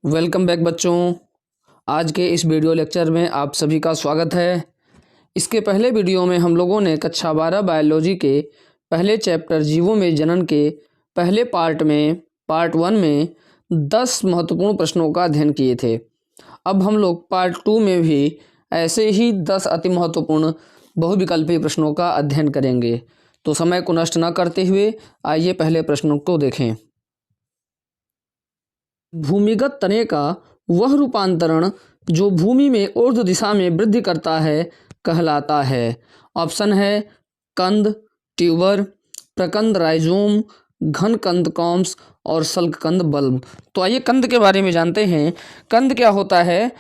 Welcome back बच्चों। आज के इस वीडियो लेक्चर में आप सभी का स्वागत है। इसके पहले वीडियो में हम लोगों ने कक्षा 12 बायोलॉजी के पहले चैप्टर जीवों में जनन के पहले पार्ट 1 में 10 महत्वपूर्ण प्रश्नों का अध्ययन किए थे। अब हम लोग पार्ट 2 में भी ऐसे ही 10 अति महत्वपूर्ण बहुविकल्पीय प्रश्नों का अध्ययन करेंगे। तो समय को नष्ट न करते हुए आइए पहले प्रश्नों को देखें। भूमिगत तने का वह रूपांतरण जो भूमि में ऊर्ध्व दिशा में वृद्धि करता है कहलाता है। ऑप्शन है कंद, ट्यूबर, प्रकंद राइजोम, घन कंद कॉम्स और शल्ककंद बल्ब। तो आइए कंद के बारे में जानते हैं। कंद क्या होता है?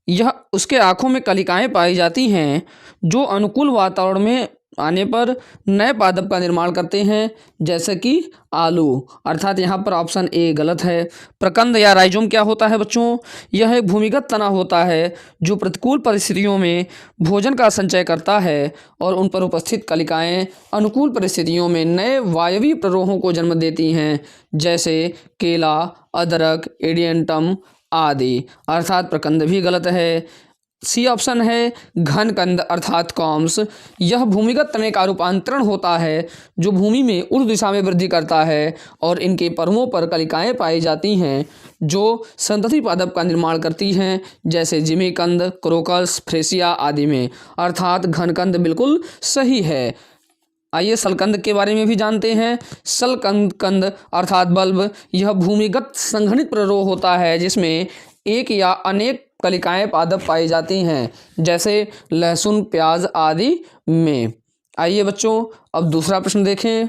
यह उसके आँखों में कलिकाएं पाई जाती हैं जो अनुकूल वातावरण में आने पर नए पादप का निर्माण करते हैं, जैसे कि आलू। अर्थात यहाँ पर ऑप्शन ए गलत है। प्रकंद या राइजोम क्या होता है बच्चों? यह एक भूमिगत तना होता है जो प्रतिकूल परिस्थितियों में भोजन का संचय करता है और उन पर उपस्थित कलिकाएं अनुकूल परिस्थितियों में नए वायवीय प्ररोहों को जन्म देती हैं, जैसे केला, अदरक, एडियंटम आदि। अर्थात प्रकंद भी गलत है। सी ऑप्शन है घन कंद अर्थात कॉम्स। यह भूमिगत तने का रूपांतरण होता है जो भूमि में ऊर्ध्व दिशा में वृद्धि करता है और इनके पर्वों पर कलिकाएं पाई जाती हैं जो संतति पादप का निर्माण करती हैं, जैसे जिमीकंद, क्रोकस, फ्रेसिया आदि में। अर्थात घन कंद बिल्कुल सही है। आइए शल्ककंद के बारे में भी जानते हैं। शल्ककंद अर्थात बल्ब यह भूमिगत संघनित प्ररोह होता है जिसमें एक या अनेक कलिकाएं पादप पाई जाती हैं, जैसे लहसुन, प्याज आदि में। आइए बच्चों अब दूसरा प्रश्न देखें।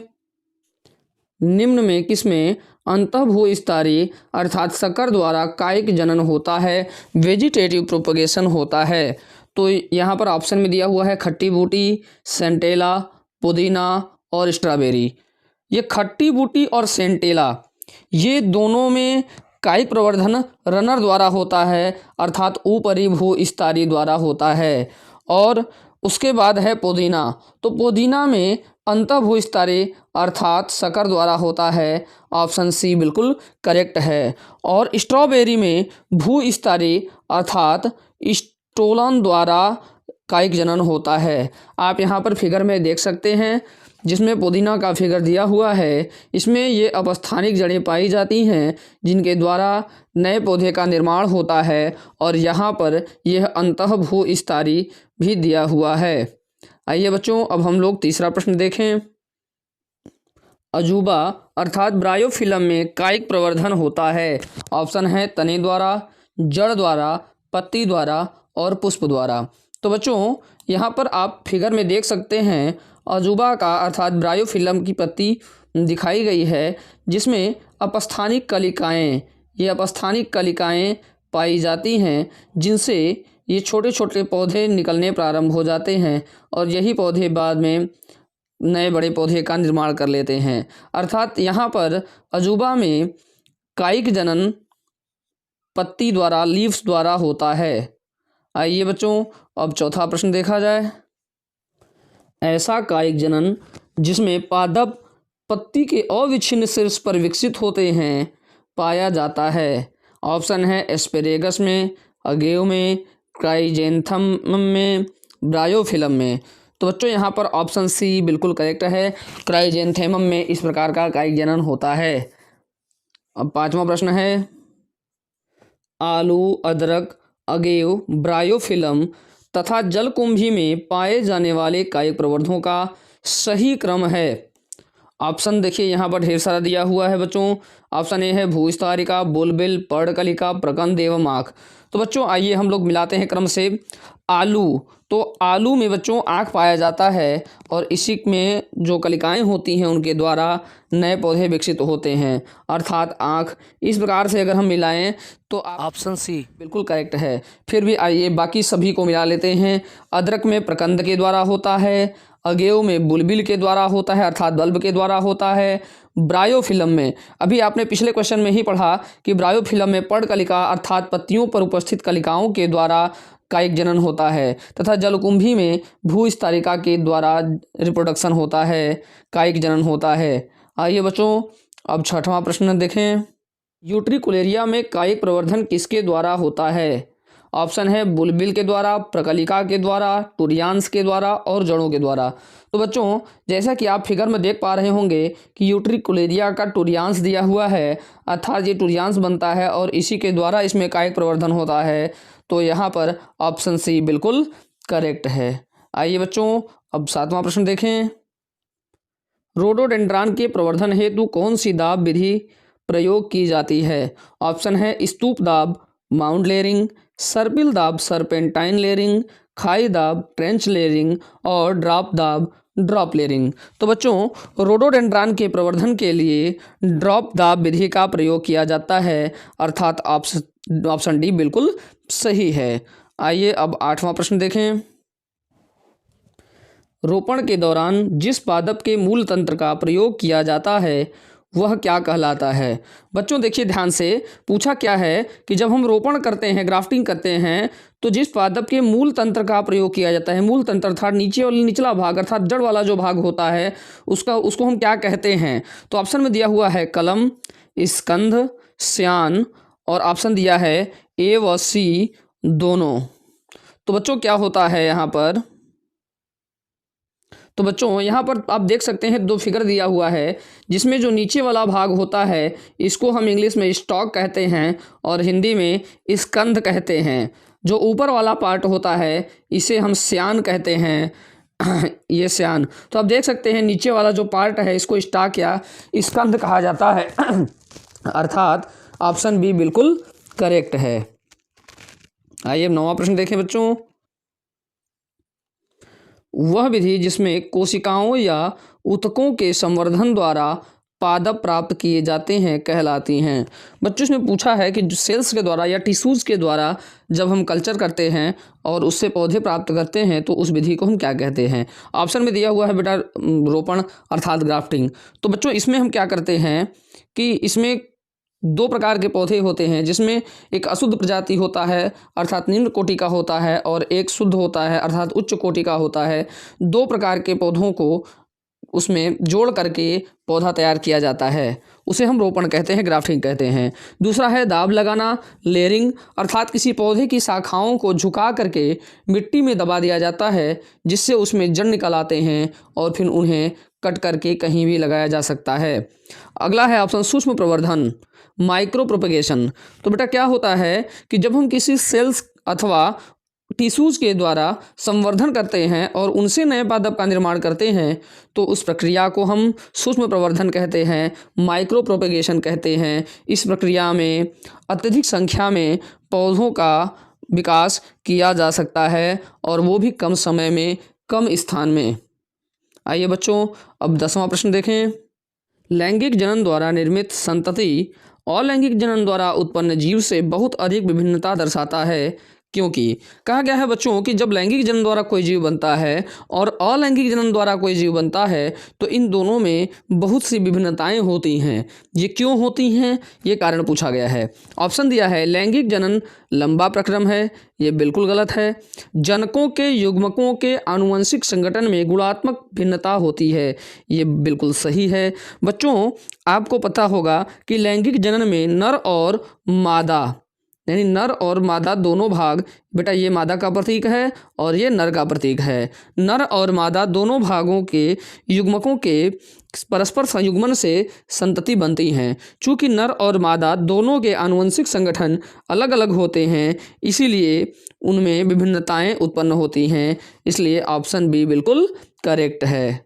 निम्न में किसमें अंतःभूस्तरीय अर्थात शकर द्वारा कायिक जनन होता है, वेजिटेटिव प्रोपगेशन होता है? तो यहाँ पर ऑप्शन में दिया हुआ है खट्टी बूटी, सेंटेला, पुदीना और स्ट्रॉबेरी। ये खट्टी बूटी और सेंटेला ये दोनों में कायिक प्रवर्धन रनर द्वारा होता है, अर्थात ऊपरी भूस्तरीय द्वारा होता है। और उसके बाद है पुदीना। तो पुदीना में अंतःभूस्तरीय अर्थात शकर द्वारा होता है। ऑप्शन सी बिल्कुल करेक्ट है। और स्ट्रॉबेरी में भूस्तरीय अर्थात स्टोलन द्वारा कायिक जनन होता है। आप यहाँ पर फिगर में देख सकते हैं जिसमें पुदीना का फिगर दिया हुआ है। इसमें ये अपस्थानिक जड़ें पाई जाती हैं जिनके द्वारा नए पौधे का निर्माण होता है, और यहाँ पर यह अंतःभूस्तरीय भी दिया हुआ है। आइए बच्चों अब हम लोग तीसरा प्रश्न देखें। अजूबा अर्थात ब्रायोफिलम में कायिक प्रवर्धन होता है। ऑप्शन है तने द्वारा, जड़ द्वारा, पत्ती द्वारा और पुष्प द्वारा। तो बच्चों यहाँ पर आप फिगर में देख सकते हैं अजूबा का अर्थात ब्रायोफिलम की पत्ती दिखाई गई है जिसमें अपस्थानिक कलिकाएं पाई जाती हैं, जिनसे ये छोटे छोटे पौधे निकलने प्रारंभ हो जाते हैं और यही पौधे बाद में नए बड़े पौधे का निर्माण कर लेते हैं। अर्थात यहाँ पर अजूबा में कायिक जनन पत्ती द्वारा, लीव्स द्वारा होता है। आइए बच्चों अब चौथा प्रश्न देखा जाए। ऐसा कायिक जनन जिसमें पादप पत्ती के अविच्छिन्न शीर्ष पर विकसित होते हैं पाया जाता है। ऑप्शन है एस्पेरेगस में, अगेव में, क्राइजेंथम में, ब्रायोफिलम में। तो बच्चों यहाँ पर ऑप्शन सी बिल्कुल करेक्ट है। क्राइजेंथेमम में इस प्रकार का कायिक जनन होता है। अब पांचवा प्रश्न है। आलू, अदरक, अगेव, ब्रायोफिलम तथा जलकुंभी में पाए जाने वाले कायिक प्रवर्धों का सही क्रम है। ऑप्शन देखिए यहाँ पर ढेर सारा दिया हुआ है बच्चों। ऑप्शन ए है भूस्तरिका, बुलबिल, पर्णकलिका, प्रकंद एवं आँख। तो बच्चों आइए हम लोग मिलाते हैं क्रम से। आलू, तो आलू में बच्चों आँख पाया जाता है और इसी में जो कलिकाएं होती हैं उनके द्वारा नए पौधे विकसित होते हैं, अर्थात आँख। इस प्रकार से अगर हम मिलाएं तो ऑप्शन सी बिल्कुल करेक्ट है। फिर भी आइए बाकी सभी को मिला लेते हैं। अदरक में प्रकंद के द्वारा होता है, अगेव में बुलबिल के द्वारा होता है अर्थात बल्ब के द्वारा होता है, ब्रायोफिलम में अभी आपने पिछले क्वेश्चन में ही पढ़ा कि ब्रायोफिलम में पर्णकलिका अर्थात पत्तियों पर उपस्थित कलिकाओं के द्वारा कायिक जनन होता है, तथा जलकुंभी में भूस्तरिका के द्वारा रिप्रोडक्शन होता है, कायिक जनन होता है। आइए बच्चों अब छठवां प्रश्न देखें। यूट्रिकुलेरिया में कायिक प्रवर्धन किसके द्वारा होता है? ऑप्शन है बुलबिल के द्वारा, प्रकलिका के द्वारा, टुरियांस के द्वारा और जड़ों के द्वारा। तो बच्चों जैसा कि आप फिगर में देख पा रहे होंगे कि यूट्रिकुलेरिया का टुरियांस दिया हुआ है, अर्थात ये टुरियांस बनता है और इसी के द्वारा इसमें कायिक प्रवर्धन होता है। तो यहाँ पर ऑप्शन सी बिल्कुल करेक्ट है। आइए बच्चों अब 7वां प्रश्न देखें। रोडोडेंड्रान के प्रवर्धन हेतु कौन सी दाब विधि प्रयोग की जाती है? ऑप्शन है स्तूप दाब, माउंट लेयरिंग, सर्पिल दाब सर्पेंटाइन लेयरिंग, खाई दाब ट्रेंच लेयरिंग और ड्रॉप दाब ड्रॉप लेयरिंग। तो बच्चों रोडोडेंड्रान के प्रवर्धन के लिए ड्रॉप दाब विधि का प्रयोग किया जाता है, अर्थात ऑप्शन डी बिल्कुल सही है। आइए अब 8वां प्रश्न देखें। रोपण के दौरान जिस पादप के मूल तंत्र का प्रयोग किया जाता है वह क्या कहलाता है? बच्चों देखिए ध्यान से, पूछा क्या है कि जब हम रोपण करते हैं, ग्राफ्टिंग करते हैं, तो जिस पादप के मूल तंत्र का प्रयोग किया जाता है, मूल तंत्र अर्थात नीचे वाला निचला भाग अर्थात जड़ वाला जो भाग होता है उसको हम क्या कहते हैं? तो ऑप्शन में दिया हुआ है कलम, स्कंध, श्यान और ऑप्शन दिया है ए व सी दोनों। तो बच्चों क्या होता है यहाँ पर? तो बच्चों यहाँ पर आप देख सकते हैं 2 फिगर दिया हुआ है, जिसमें जो नीचे वाला भाग होता है इसको हम इंग्लिश में स्टॉक कहते हैं और हिंदी में स्कंध कहते हैं। जो ऊपर वाला पार्ट होता है इसे हम श्यान कहते हैं ये श्यान। तो आप देख सकते हैं नीचे वाला जो पार्ट है इसको स्टॉक या स्कंध कहा जाता है अर्थात ऑप्शन बी बिल्कुल करेक्ट है। आइए 9वां प्रश्न देखें बच्चों। वह विधि जिसमें कोशिकाओं या ऊतकों के संवर्धन द्वारा पादप प्राप्त किए जाते हैं कहलाती हैं। बच्चों इसमें पूछा है कि सेल्स के द्वारा या टिश्यूज़ के द्वारा जब हम कल्चर करते हैं और उससे पौधे प्राप्त करते हैं तो उस विधि को हम क्या कहते हैं? ऑप्शन में दिया हुआ है बेटा रोपण अर्थात ग्राफ्टिंग। तो बच्चों इसमें हम क्या करते हैं कि इसमें 2 प्रकार के पौधे होते हैं, जिसमें एक अशुद्ध प्रजाति होता है अर्थात निम्न कोटि का होता है और एक शुद्ध होता है अर्थात उच्च कोटि का होता है। 2 प्रकार के पौधों को उसमें जोड़ करके पौधा तैयार किया जाता है, उसे हम रोपण कहते हैं, ग्राफ्टिंग कहते हैं। दूसरा है दाब लगाना, लेयरिंग अर्थात किसी पौधे की शाखाओं को झुका करके मिट्टी में दबा दिया जाता है जिससे उसमें जड़ निकल आते हैं और फिर उन्हें कट करके कहीं भी लगाया जा सकता है। अगला है ऑप्शन सूक्ष्म प्रवर्धन, माइक्रो प्रोपगेशन। तो बेटा क्या होता है कि जब हम किसी सेल्स अथवा टिश्यूज़ के द्वारा संवर्धन करते हैं और उनसे नए पादप का निर्माण करते हैं तो उस प्रक्रिया को हम सूक्ष्म प्रवर्धन कहते हैं, माइक्रो प्रोपगेशन कहते हैं। इस प्रक्रिया में अत्यधिक संख्या में पौधों का विकास किया जा सकता है और वो भी कम समय में, कम स्थान में। आइए बच्चों अब 10वां प्रश्न देखें। लैंगिक जनन द्वारा निर्मित संतति अलैंगिक जनन द्वारा उत्पन्न जीव से बहुत अधिक विभिन्नता दर्शाता है, क्योंकि कहा गया है बच्चों कि जब लैंगिक जनन द्वारा कोई जीव बनता है और अलैंगिक जनन द्वारा कोई जीव बनता है तो इन दोनों में बहुत सी विभिन्नताएं होती हैं। ये क्यों होती हैं, ये कारण पूछा गया है। ऑप्शन दिया है लैंगिक जनन लंबा प्रक्रम है, ये बिल्कुल गलत है। जनकों के युग्मकों के आनुवंशिक संगठन में गुणात्मक भिन्नता होती है, ये बिल्कुल सही है। बच्चों आपको पता होगा कि लैंगिक जनन में नर और मादा यानी नर और मादा दोनों भाग, बेटा ये मादा का प्रतीक है और ये नर का प्रतीक है। नर और मादा दोनों भागों के युग्मकों के परस्पर संयुग्मन से संतति बनती हैं। चूँकि नर और मादा दोनों के आनुवंशिक संगठन अलग अलग होते हैं इसीलिए उनमें विभिन्नताएं उत्पन्न होती हैं, इसलिए ऑप्शन बी बिल्कुल करेक्ट है।